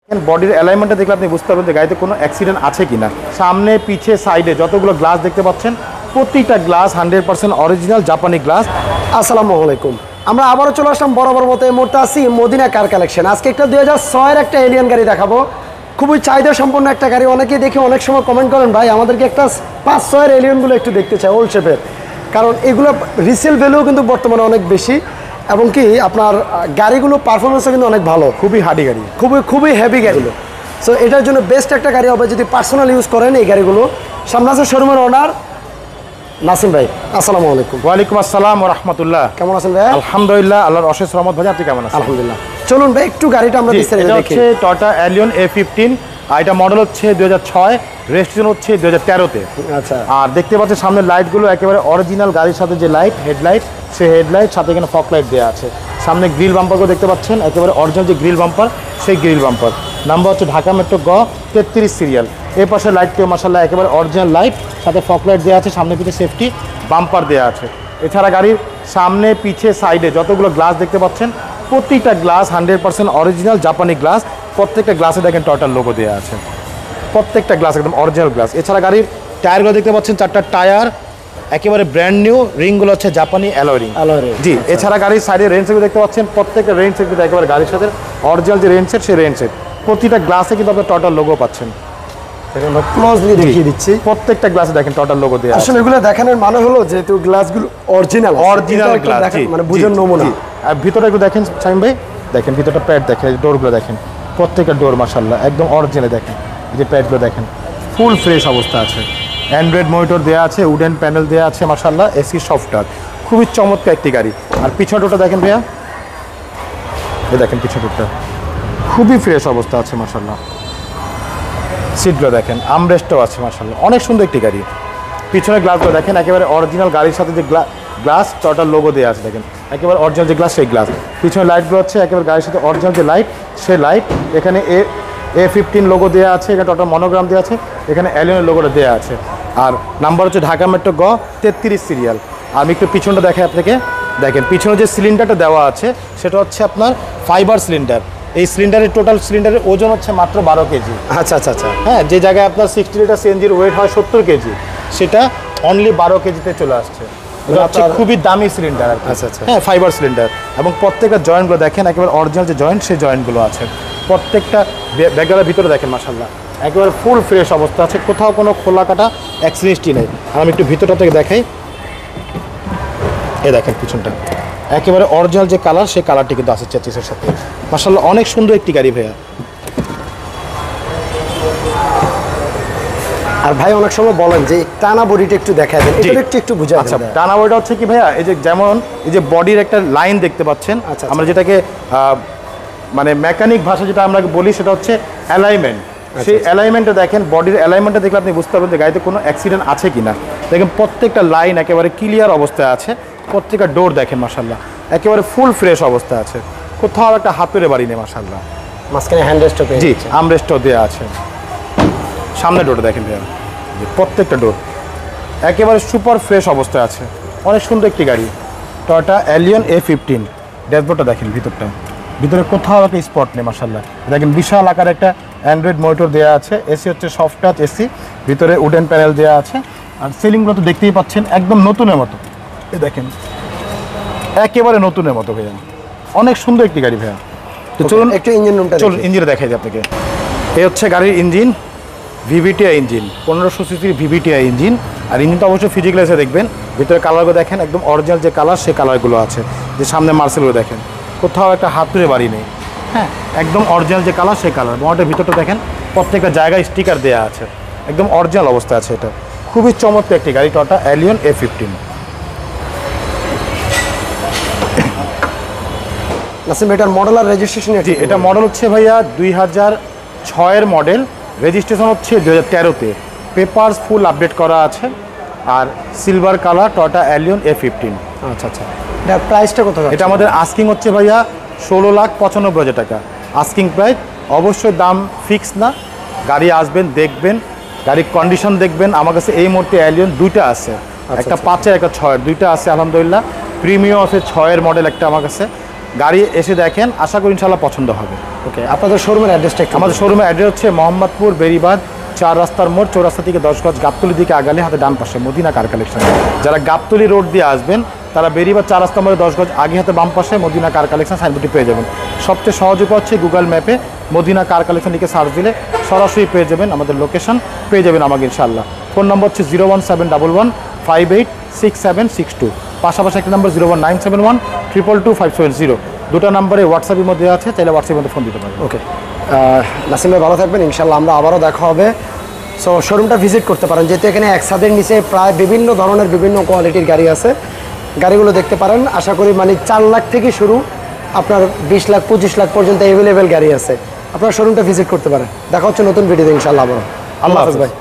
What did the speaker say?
বডির অ্যালাইনমেন্টটা দেখলে আপনি বুঝতে পারবেন যে গাড়িতে কোনো অ্যাক্সিডেন্ট আছে কিনা। সামনে পিছে সাইডে যতগুলো গ্লাস দেখতে পাচ্ছেন প্রত্যেকটা গ্লাস 100% অরিজিনাল জাপানি গ্লাস। আসসালামু আলাইকুম। আমরা আবারও চলে আসলাম বরাবর মতো এই মুহূর্তে আছি মদিনা কার কালেকশন। আজকে একটা 2006-এর একটা এলিয়ান গাড়ি দেখাবো, খুবই চাহিদা সম্পন্ন একটা গাড়ি। অনেকেই দেখে অনেক সময় কমেন্ট করেন, ভাই আমাদেরকে একটা 5-6-এর এলিয়ানগুলো একটু দেখতে চাই ওল্ড শেপের, কারণ এগুলো রিসেল ভ্যালু কিন্তু বর্তমানে অনেক বেশি এবং কি আপনার গাড়িগুলো পারফরমেন্সও কিন্তু অনেক ভালো, খুবই হার্ডি গাড়ি, খুবই হেভি গাড়িগুলো। সো এটার জন্য বেস্ট একটা গাড়ি হবে যদি পার্সোনাল ইউজ করেন এই গাড়িগুলো। সামনে আছে শোরুমের ওনার নাসিম ভাই। আসসালামু আলাইকুম। ওয়ালাইকুম আসসালাম ওয়া রাহমাতুল্লাহ। কেমন আছেন ভাই? আলহামদুলিল্লাহ, আল্লাহর অশেষ রহমত। ভাই আপনি কেমন আছেন? আলহামদুলিল্লাহ। চলুন ভাই একটু গাড়িটা আমরা বিস্তারিত দেখি। এটা হচ্ছে টয়োটা এলিয়ন A15, আর এটা মডেল হচ্ছে 2006, রেজিস্ট্রেশন হচ্ছে 2013-তে। আচ্ছা। আর দেখতে পাচ্ছেন সামনের লাইটগুলো একেবারে অরিজিনাল গাড়ির সাথে যে লাইট, হেডলাইট, সেই হেডলাইট সাথে এখানে ফগ লাইট দেওয়া আছে। সামনে গ্রিল বাম্পারগুলো দেখতে পাচ্ছেন একেবারে অরিজিনাল যে গ্রিল বাম্পার, সেই গ্রিল বাম্পার। নাম্বার হচ্ছে ঢাকা মেট্রো গ 33 সিরিয়াল। এই পাশে লাইটটিও মাশাআল্লাহ একেবারে অরিজিনাল লাইট, সাথে ফগ লাইট দেওয়া আছে, সামনে পিছে সেফটি বাম্পার দেওয়া আছে। এছাড়া গাড়ির সামনে পিছে সাইডে যতগুলো গ্লাস দেখতে পাচ্ছেন প্রত্যেকটা গ্লাস 100% অরিজিনাল জাপানি গ্লাস। প্রত্যেকটা গ্লাসে দেখেন টয়োটার লোগো দেওয়া আছে, প্রত্যেকটা গ্লাস একদম অরিজিনাল গ্লাস। এছাড়া গাড়ির টায়ারগুলো দেখতে পাচ্ছেন 4টা টায়ার একেবারে ব্র্যান্ড নিউ, রিংগুলো হচ্ছে জাপানি অ্যালয় রিং। জি। এছাড়া গাড়ির সাইডে রেন সেটগুলো দেখতে পাচ্ছেন, প্রত্যেকটা রেন সেট কিন্তু একেবারে গাড়ির সাথে অরিজিনাল যে রেন সেট, সেই রেন সেট। প্রতিটা গ্লাসে কিন্তু আপনার টয়োটার লোগো পাচ্ছেন। ক্লোজলি দেখিয়ে দিচ্ছি, প্রত্যেকটা গ্লাসে দেখেন টয়োটার লোগো দেওয়া আছে। আসলে এগুলো দেখানোর মানে হলো যেহেতু গ্লাসগুলো অরিজিনাল গ্লাস, মানে বুঝেন নমুনা। আর ভিতরে একটু দেখেন শামীম ভাই, দেখেন ভিতরটা প্যাড দেখেন, ডোরগুলো দেখেন, প্রত্যেকটা ডোর মাশাআল্লাহ একদম অরিজিনাল। দেখেন এই যে প্যাডগুলো দেখেন ফুল ফ্রেশ অবস্থা আছে। অ্যান্ড্রয়েড মনিটর দেওয়া আছে, উডেন প্যানেল দেওয়া আছে মাশাআল্লাহ, এসি সফটওয়্যার, খুবই চমৎকার একটি গাড়ি। আর পিছন ডোরটা দেখেন ভাইয়া, এই দেখেন পিছন ডোরটা খুবই ফ্রেশ অবস্থা আছে মাশাআল্লাহ। সিটগুলো দেখেন, আমরেস্টও আছে মাশাআল্লাহ, অনেক সুন্দর একটি গাড়ি। পিছনের গ্লাসগুলো দেখেন একেবারে অরিজিনাল গাড়ির সাথে যে গ্লাস টয়োটার লোগো দেওয়া আছে, দেখেন একেবারে অরিজিনাল যে গ্লাস সেই গ্লাস। পিছনের লাইটগুলো হচ্ছে একেবারে গাড়ির সাথে অরিজিনাল যে লাইট, সেই লাইট। এখানে A15 লোগো দেওয়া আছে, এখানে টয়োটার মনোগ্রাম দেওয়া আছে, এখানে অ্যালিয়নের লোগোটা দেওয়া আছে। আর নাম্বার হচ্ছে ঢাকা মেট্রো গ 33 সিরিয়াল। আমি একটু পিছনটা দেখাই আপনাকে, দেখেন পিছনে যে সিলিন্ডারটা দেওয়া আছে সেটা হচ্ছে আপনার ফাইবার সিলিন্ডার। এই সিলিন্ডারের টোটাল সিলিন্ডারের ওজন হচ্ছে মাত্র 12 কেজি। আচ্ছা আচ্ছা আচ্ছা। হ্যাঁ, যে জায়গায় আপনার 60 লিটার সিএনজির ওয়েট হয় 70 কেজি, সেটা অনলি 12 কেজিতে চলে আসছে। এটা হচ্ছে খুবই দামি সিলিন্ডার আর কি। আচ্ছা আচ্ছা। হ্যাঁ, ফাইবার সিলিন্ডার। এবং প্রত্যেকটা জয়েন্টগুলো দেখেন একেবারে অরিজিনাল যে জয়েন্ট, সেই জয়েন্টগুলো আছে। প্রত্যেকটা ব্যাগগুলোর ভিতরে দেখেন মাশাআল্লাহ একেবারে ফুল ফ্রেশ অবস্থা আছে, কোথাও কোনো খোলা কাটা অ্যাক্সিডেন্টই নেই। আর আমি একটু ভিতরটা থেকে দেখাই, এই দেখেন পিছনটা একেবারে অরিজিনাল যে কালার, সেই কালারটি কিন্তু আছে চেসিসের সাথে মাশাআল্লাহ। অনেক সুন্দর একটি গাড়ি ভাইয়া। আর ভাই অনেক সময় বলেন যে টানা বডিটা একটু দেখায় দেন, এটা একটু বুঝাই। আচ্ছা, টানা বডিটা হচ্ছে কি ভাইয়া, এই যে যেমন এই যে বডির একটা লাইন দেখতে পাচ্ছেন, আমরা যেটাকে মানে মেকানিক ভাষা যেটা আমরা বলি সেটা হচ্ছে অ্যালাইনমেন্ট। সেই অ্যালাইনমেন্টটা দেখেন, বডির অ্যালাইনমেন্টটা দেখলে আপনি বুঝতে পারবেন যে গাড়িতে কোনো অ্যাক্সিডেন্ট আছে কিনা। দেখেন প্রত্যেকটা লাইন একেবারে ক্লিয়ার অবস্থায় আছে, প্রত্যেকটা ডোর দেখেন মাশাআল্লাহ একেবারে ফুল ফ্রেশ অবস্থায় আছে, কোথাও একটা হাতের বাড়ি নেই মাশাআল্লাহ। মাঝখানে হ্যান্ডরেস্টও পেয়ে জি, আমরেস্টও দেওয়া আছে। সামনে ডোরটা দেখেন ভাইয়া, প্রত্যেকটা ডোর একেবারে সুপার ফ্রেশ অবস্থায় আছে, অনেক সুন্দর একটি গাড়ি টয়োটা এলিয়ন A15। ড্যাশবোর্ডটা দেখেন, ভিতরে কোথাও একটা স্পট নেই মাশাআল্লাহ। দেখেন বিশাল আকার একটা অ্যান্ড্রয়েড মনিটর দেওয়া আছে, এসি হচ্ছে সফট টাচ এসি, ভিতরে উডেন প্যানেল দেওয়া আছে। আর সিলিংগুলো তো দেখতেই পাচ্ছেন একদম নতুনের মতো, এই দেখেন একেবারে নতুনের মতো ভাইয়া, অনেক সুন্দর একটি গাড়ি ভাইয়া। তো চলুন একটু ইঞ্জিন রুমটা, চলুন ইঞ্জিনটা দেখাই দিই আপনাকে। এই হচ্ছে গাড়ির ইঞ্জিন, VVTi ইঞ্জিন, 1500 সিসির VVTi ইঞ্জিন। আর ইঞ্জিনটা অবশ্যই ফিজিক্যাল এসে দেখবেন, ভিতরে কালারগুলো দেখেন একদম অরিজিনাল যে কালার, সেই কালারগুলো আছে। যে সামনে মার্সেলগুলো দেখেন, কোথাও একটা হাতুড়ে বাড়ি নেই। হ্যাঁ, একদম অরিজিনাল যে কালার, সেই কালার। মোটরের ভিতরটা দেখেন, প্রত্যেকটা জায়গায় স্টিকার দেওয়া আছে, একদম অরিজিনাল অবস্থা আছে। এটা খুবই চমৎকার একটি গাড়ি টয়োটা এলিয়ন A15। নাসিম এটার মডেল আর রেজিস্ট্রেশন? জি, এটা মডেল হচ্ছে ভাইয়া 2006-এর মডেল, রেজিস্ট্রেশন হচ্ছে 2013-তে। পেপারস ফুল আপডেট করা আছে। আর silver colour Toyota Allion A15। আচ্ছা আচ্ছা। এটার প্রাইসটা কত? এটা আমাদের আস্কিং হচ্ছে ভাইয়া 16,95,000 টাকা আস্কিং প্রাইস। অবশ্যই দাম ফিক্স না, গাড়ি আসবেন দেখবেন, গাড়ির কন্ডিশন দেখবেন। আমার কাছে এই মুহূর্তে এলিয়ন দুইটা আছে, একটা 5-এর একটা 6-এর, দুইটা আছে আলহামদুলিল্লাহ। প্রিমিয়াম আছে 6-এর মডেল একটা আমার কাছে, গাড়ি এসে দেখেন, আশা করি ইনশাল্লাহ পছন্দ হবে। ওকে, আপনাদের শোরুমের অ্যাড্রেসটা একটু আমাদের শোরুমের অ্যাড্রেস হচ্ছে মোহাম্মদপুর বেরিবাদ 4 রাস্তার মোড়, চৌরাস্তা থেকে 10 গজ গাবতলির দিকে আগালে হাতে ডান পাশে মদিনা কার কালেকশন। যারা গাবতলি রোড দিয়ে আসবেন তারা বেরিবাদ 4 রাস্তার মোড়ে 10 গজ আগে হাতে বাম পাশে মদিনা কার কালেকশন সাইনবোর্ডটি পেয়ে যাবেন। সবচেয়ে সহজ উপায় হচ্ছে গুগল ম্যাপে মদিনা কার কালেকশন লিখে সার্চ দিলে সরাসরি পেয়ে যাবেন আমাদের লোকেশন, পেয়ে যাবেন আমাকে ইনশাআল্লাহ। ফোন নম্বর হচ্ছে 01711586762, পাশাপাশি একটা নম্বর 01971222570। দুটো নম্বরে হোয়াটসঅ্যাপের মধ্যে আছে, চাইলে হোয়াটসঅ্যাপের মধ্যে ফোন দিতে পারেন। ওকে, নাসিম ভাই ভালো থাকবেন, ইনশাল্লাহ আমরা আবারও দেখা হবে। সো শোরুমটা ভিজিট করতে পারেন, যেহেতু এখানে এক ছাদের নিচে প্রায় বিভিন্ন ধরনের বিভিন্ন কোয়ালিটির গাড়ি আছে, গাড়িগুলো দেখতে পারেন। আশা করি মানে 4 লাখ থেকে শুরু আপনার 20 লাখ 25 লাখ পর্যন্ত অ্যাভেলেবেল গাড়ি আছে। আপনার শোরুমটা ভিজিট করতে পারেন। দেখা হচ্ছে নতুন ভিডিওতে ইনশাল্লাহ আবারও। আল্লাহ হাফেজ ভাই।